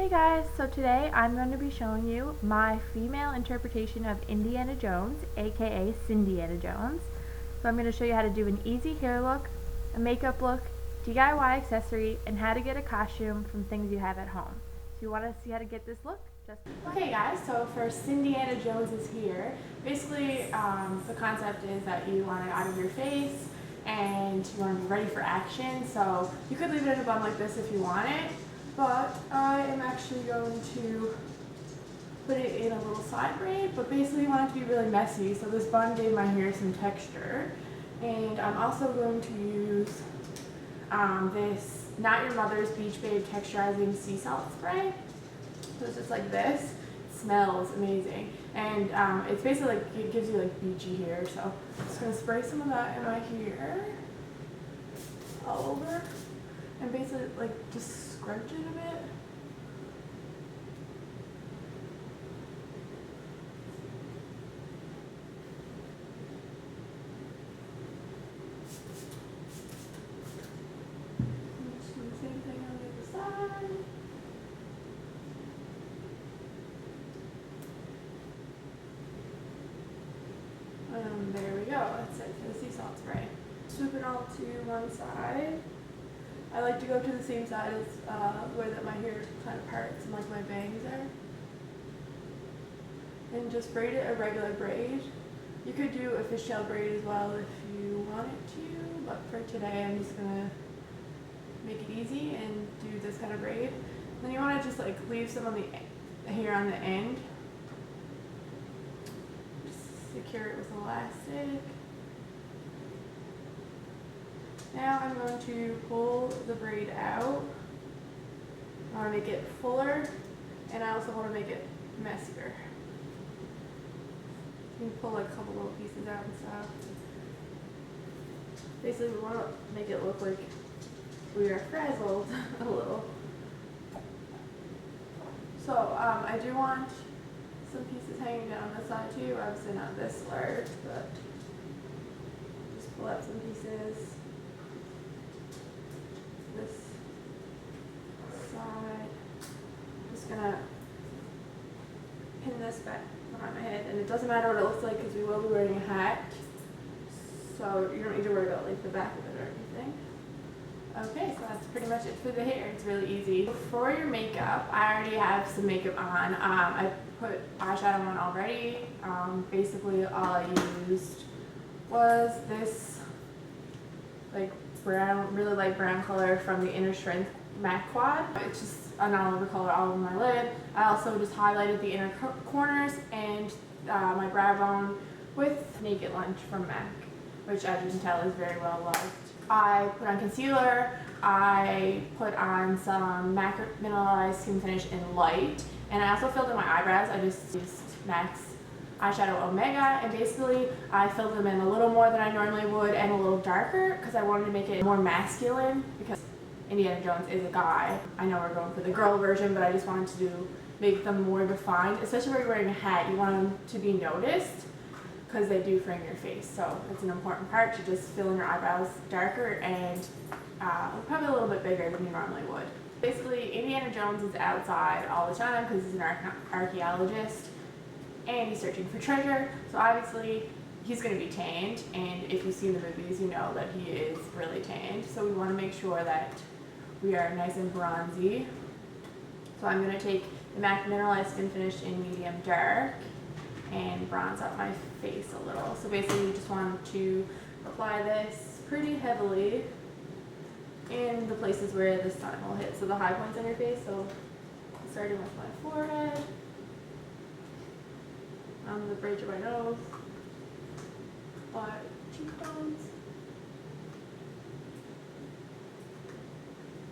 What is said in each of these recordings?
Hey guys, so today I'm going to be showing you my female interpretation of Indiana Jones, aka Cindyana Jones. So I'm going to show you how to do an easy hair look, a makeup look, DIY accessory, and how to get a costume from things you have at home. So you want to see how to get this look? Okay guys, so for Cindyana Jones is here. Basically, the concept is that you want it out of your face and you want to be ready for action. So you could leave it in a bun like this if you want it. But I am actually going to put it in a little side braid, but basically you want it to be really messy, so this bun gave my hair some texture. And I'm also going to use this Not Your Mother's Beach Babe Texturizing Sea Salt Spray. So it's just like this. It smells amazing. And it's basically like, it gives you like beachy hair, so I'm just going to spray some of that in my hair all over. And basically like just scrunch it a bit. And just do the same thing on the other side. And there we go. That's it for the sea salt spray. Swoop it all to one side. I like to go to the same side as the way that my hair kind of parts and like my bangs are. And just braid it a regular braid. You could do a fishtail braid as well if you wanted to, but for today I'm just gonna make it easy and do this kind of braid. Then you want to just like leave some of the hair on the end. Just secure it with elastic. Now I'm going to pull the braid out. I want to make it fuller, and I also want to make it messier. You can pull like a couple little pieces out and stuff. Basically, we want to make it look like we are frazzled a little. So I do want some pieces hanging down this side too. Obviously not this large, but just pull out some pieces. This side. Just gonna pin this back behind my head, and it doesn't matter what it looks like because we will be wearing a hat, so you don't need to worry about like the back of it or anything. Okay, so that's pretty much it for the hair. It's really easy. For your makeup, I already have some makeup on. I put eyeshadow on already. Basically all I used was this like brown, really light brown color from the Inner Strength Matte Quad. It's just an all over color all over my lid. I also just highlighted the inner corners and my brow bone with Naked Lunch from MAC, which as you can tell is very well loved. I put on concealer, I put on some MAC Mineralized Skin Finish in Light, and I also filled in my eyebrows. I just used MAC's Eyeshadow Omega, and basically I filled them in a little more than I normally would and a little darker because I wanted to make it more masculine because Indiana Jones is a guy. I know we're going for the girl version, but I just wanted to make them more defined, especially when you're wearing a hat. You want them to be noticed because they do frame your face, so it's an important part to just fill in your eyebrows darker and probably a little bit bigger than you normally would. Basically, Indiana Jones is outside all the time because he's an archaeologist and he's searching for treasure, so obviously he's going to be tanned, and if you've seen the movies you know that he is really tanned, so we want to make sure that we are nice and bronzy. So I'm going to take the MAC Mineralized Skin Finish in medium dark and bronze up my face a little. So basically you just want to apply this pretty heavily in the places where the sun will hit, so the high points on your face. So starting with my forehead, on the bridge of my nose, my cheekbones,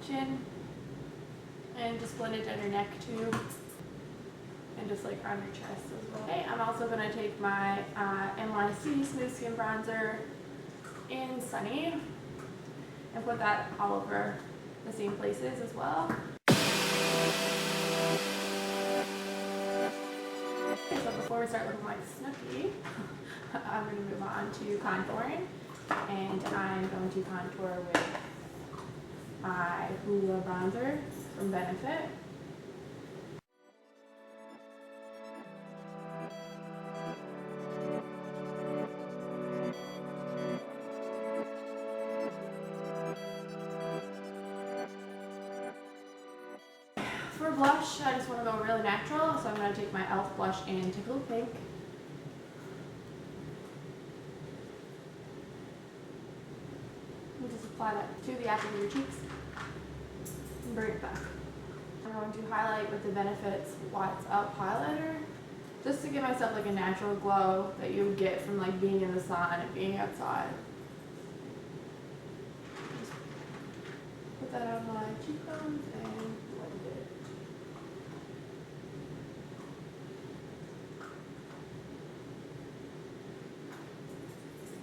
chin, and just blend it down your neck too, and just like on your chest as well. Okay, I'm also going to take my NYC Smooth Skin Bronzer in Sunny and put that all over the same places as well. Okay, so before we start looking like Snooki, I'm going to move on to contouring, and I'm going to contour with my Hoola bronzer from Benefit. For blush, I just want to go really natural, so I'm going to take my e.l.f. blush in Tickle Pink. And just apply that to the apples of your cheeks and bring it back. I'm going to highlight with the Benefits What's Up highlighter, just to give myself like a natural glow that you would get from like being in the sun and being outside. Just put that on my cheekbones and blend it.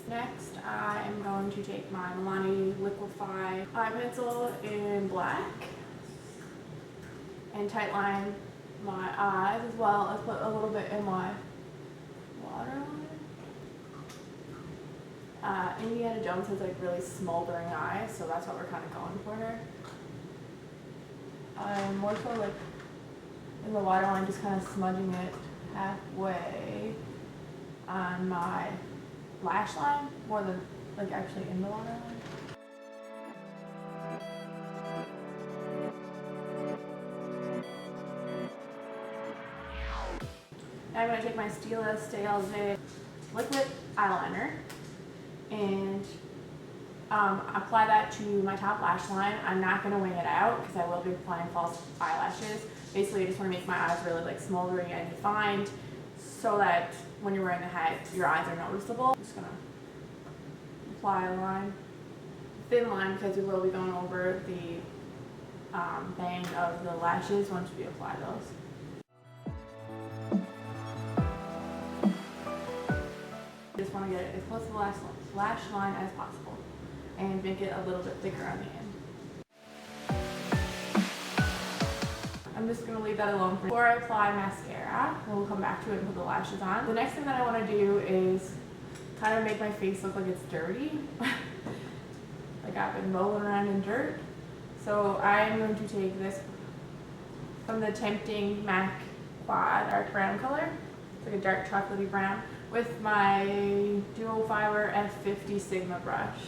Next, I am going to take my Milani Liquify eye pencil in black and tightline my eyes, as well as put a little bit in my waterline. Indiana Jones has like really smoldering eyes, so that's what we're kind of going for here. I'm more so like in the waterline, just kind of smudging it halfway on my lash line, more than like actually in the waterline. Now I'm going to take my Stila Stale J liquid eyeliner and apply that to my top lash line. I'm not going to wing it out because I will be applying false eyelashes. Basically, I just want to make my eyes really like smoldering and defined so that when you're wearing the hat, your eyes are noticeable. I'm just going to apply a line, thin line, because we will be going over the bang of the lashes once we apply those. I just want to get it as close to the lash line as possible and make it a little bit thicker on the end. I'm just going to leave that alone before I apply mascara. We'll come back to it and put the lashes on. The next thing that I want to do is kind of make my face look like it's dirty. Like I've been rolling around in dirt. So I'm going to take this from the Tempting MAC Quad Dark Brown color. It's like a dark chocolatey brown, with my Duo Fiber F50 Sigma brush,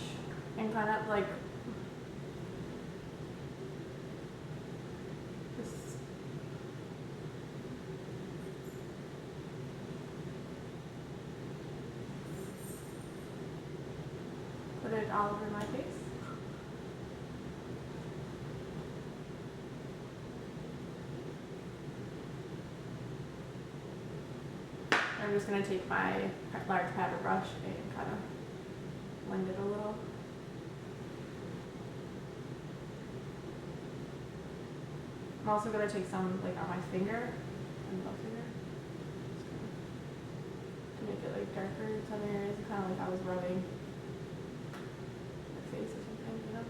and kind of like just put it all over my face. I'm just going to take my large powder brush and kind of blend it a little. I'm also going to take some like on my finger, middle finger, to make it like darker in some areas, kind of like I was rubbing my face or something, you know?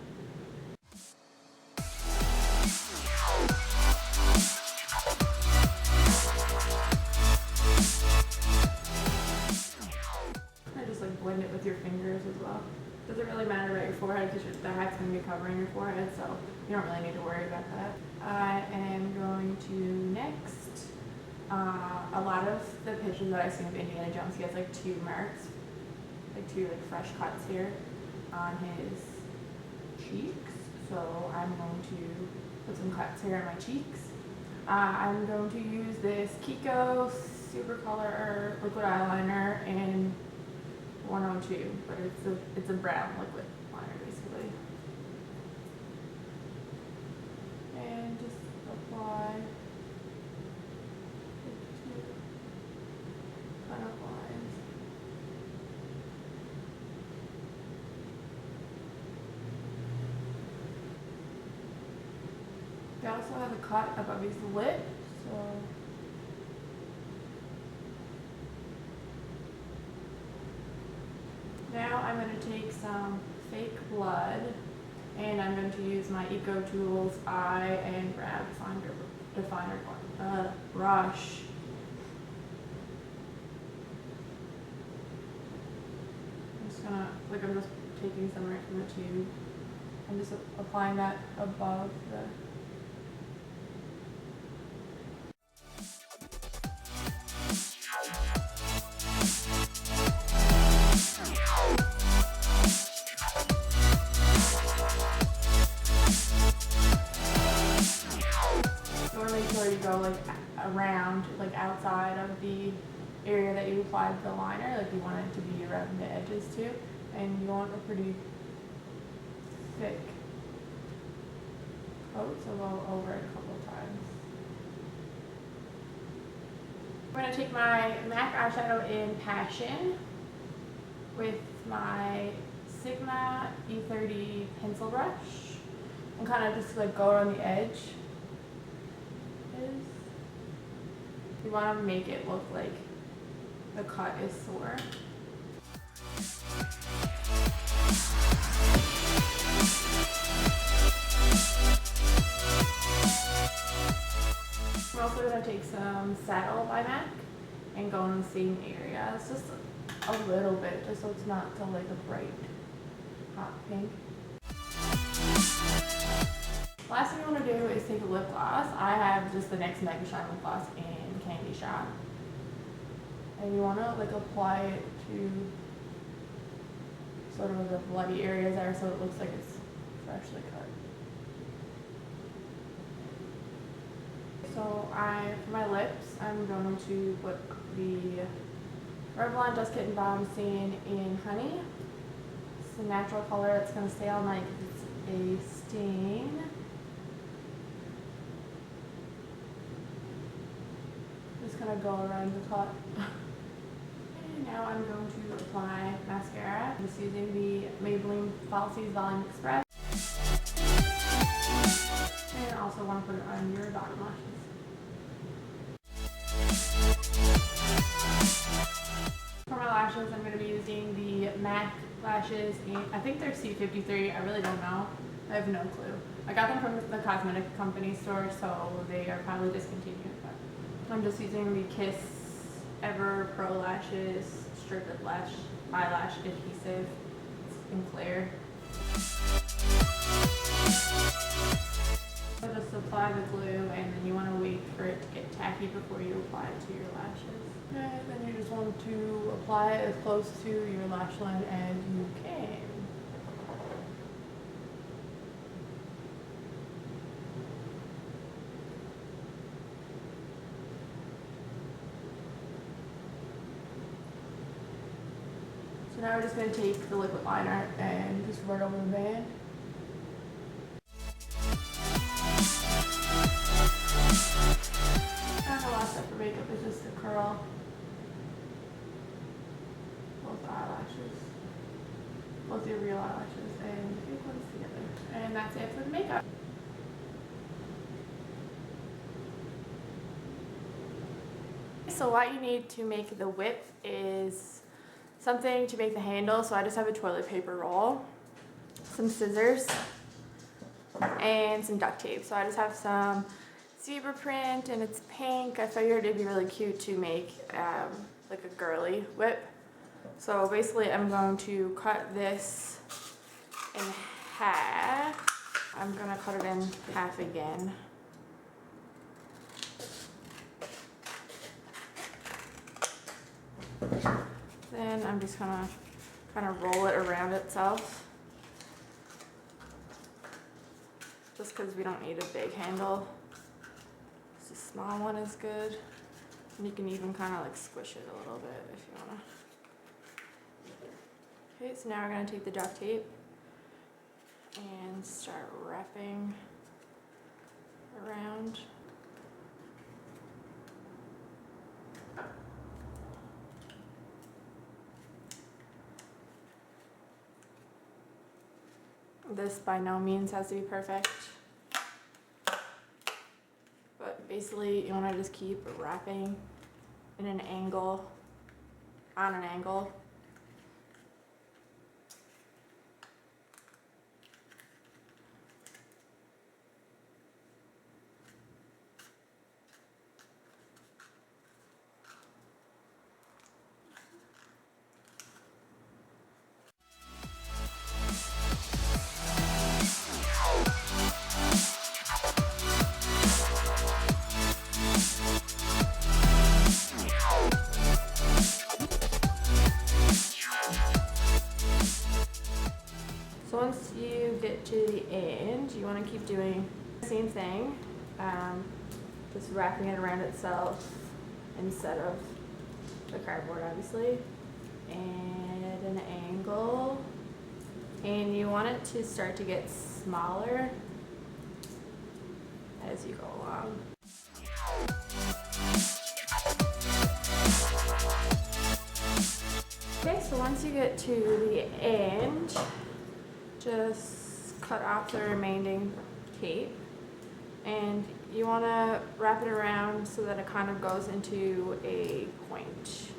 Blend it with your fingers as well. Doesn't really matter about your forehead because the hat's going to be covering your forehead, so you don't really need to worry about that. I am going to next, a lot of the pictures that I see of Indiana Jones, he has like two marks, like two like fresh cuts here on his cheeks. So I'm going to put some cuts here on my cheeks. I'm going to use this Kiko Super Color liquid eyeliner in 102, but it's a brown liquid liner basically. And just apply two kind of lines. They also have a cut above his lip, so now I'm going to take some fake blood and I'm going to use my Eco Tools Eye and Brow Definer brush. I'm just taking some right from the tube. I'm just applying that above the where you go like around, like outside of the area that you applied the liner. Like you want it to be around the edges too, and you want a pretty thick coat, so go over it a couple of times. I'm going to take my MAC eyeshadow in Passion with my Sigma E30 pencil brush and kind of just like go around the edge. You want to make it look like the cut is sore. I'm also going to take some Saddle by MAC and go in the same area. It's just a little bit, just so it's not so like a bright hot pink. Last thing you want to do is take a lip gloss. I have just the NYX Mega Shine lip gloss in Candy Shop. And you want to like apply it to sort of the bloody areas there so it looks like it's freshly cut. So for my lips, I'm going to put the Revlon Dust Kit and Balm Stain in Honey. It's a natural color that's going to stay all night because it's a stain. Just going to go around the top. And now I'm going to apply mascara. I'm just using the Maybelline Falsies Volume Express. And also want to put it on your bottom lashes. For my lashes, I'm going to be using the MAC lashes, and I think they're C53. I really don't know. I have no clue. I got them from the cosmetic company store, so they are probably discontinued. But I'm just using the Kiss Ever Pro Lashes Stripped Lash Eyelash Adhesive. It's in clear. So just apply the glue, and then you want to wait for it to get tacky before you apply it to your lashes. And then you just want to apply it as close to your lash line as you can. So now we're just going to take the liquid liner and just run over the band. And the last step for makeup is just to curl both eyelashes, both your real eyelashes and fake ones together. And that's it for the makeup. So what you need to make the whip is something to make the handle. So I just have a toilet paper roll, some scissors, and some duct tape. So I just have some zebra print and it's pink. I figured it'd be really cute to make like a girly whip. So basically I'm going to cut this in half. I'm going to cut it in half again. Then I'm just going to kind of roll it around itself. Just because we don't need a big handle. Just a small one is good. And you can even kind of like squish it a little bit if you want to. Okay, so now we're going to take the duct tape and start wrapping around. This by no means has to be perfect, but basically you want to just keep wrapping in an angle, on an angle. So once you get to the end, you want to keep doing the same thing. just wrapping it around itself instead of the cardboard, obviously. And at an angle, and you want it to start to get smaller as you go along. Okay, so once you get to the end, just cut off the remaining tape, and you want to wrap it around so that it kind of goes into a point.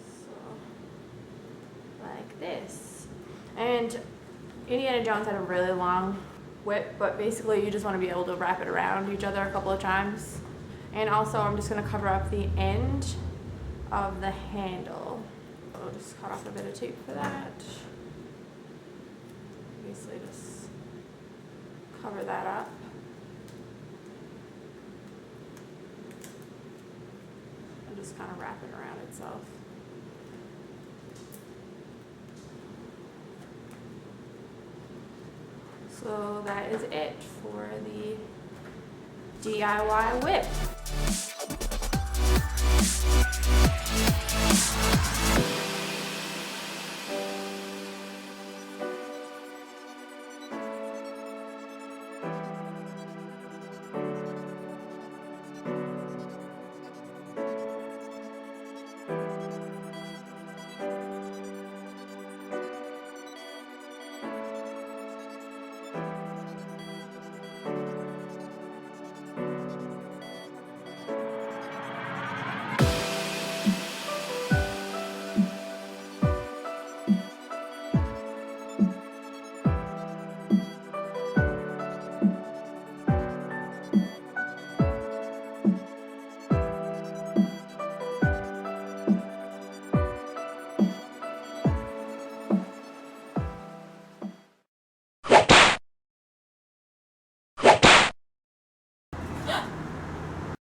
So, like this. And Indiana Jones had a really long whip, but basically you just want to be able to wrap it around each other a couple of times. And also I'm just going to cover up the end of the handle. I'll just cut off a bit of tape for that. Basically just cover that up. And just kind of wrap it around itself. So that is it for the DIY whip.